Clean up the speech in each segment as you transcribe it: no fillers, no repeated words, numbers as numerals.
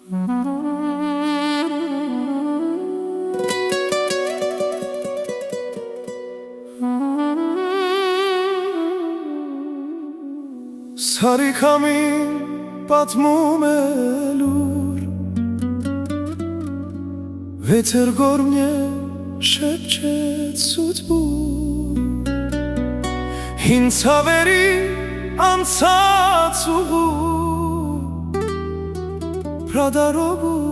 Սարիքամին պատմում է լուր, Վեթեր գորմնե շեպչեց սուտբուր, Հին ցավերի անցած ուղու, Պրադարոբու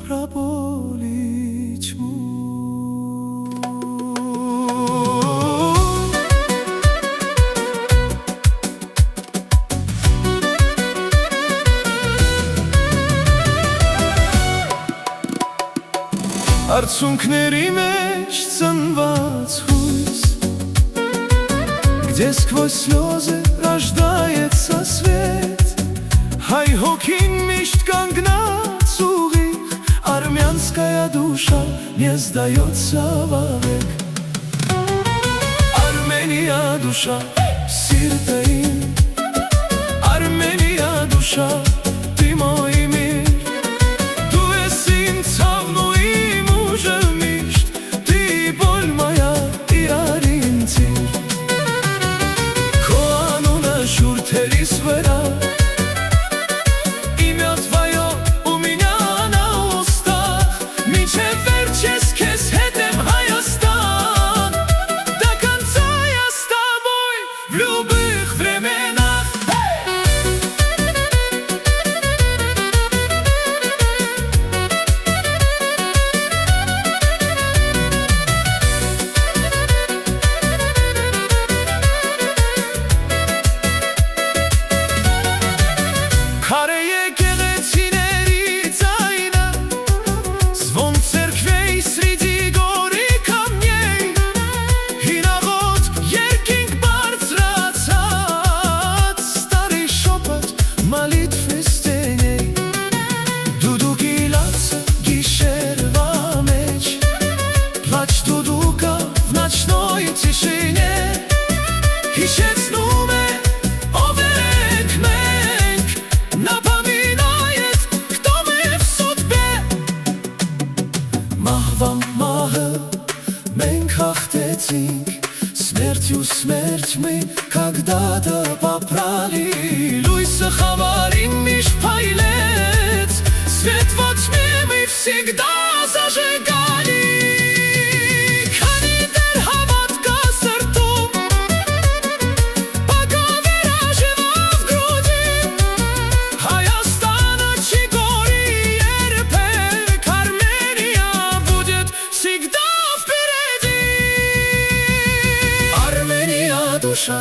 պրաբոլիչ մու Արցունքների մեջ ծնված հույս, Где сквозь слезы рождается свет, Հայ հոգին միշտ կանգնած ուղիղ, Армянская душа не сдается вовек. Армения душа, сирта им, Армения душа, ты мой мир. Имя твое у меня на устах, Мечев верчес кес хетем Хайастан. До конца я с тобой в любых временах. Քարե եկեղեցիների ձայնը, Звон церквей среди гор и камней, Հինաղոտ երկինք բարձրացած, Старый шепот молитвы стеней, Դուդուկի լացը գիշերվա մեջ, Плач դուդուկա в ночной тишине, Հիշեցնում է ով ենք մենք, Напоминает, кто мы в судьбе. Մահվան մահը մենք հաղթեցինք, Смертью смерть мы когда-то попрали. Լույսը խավարին միշտ փայլեց, Свет во тьме мы всегда зажигали. Душа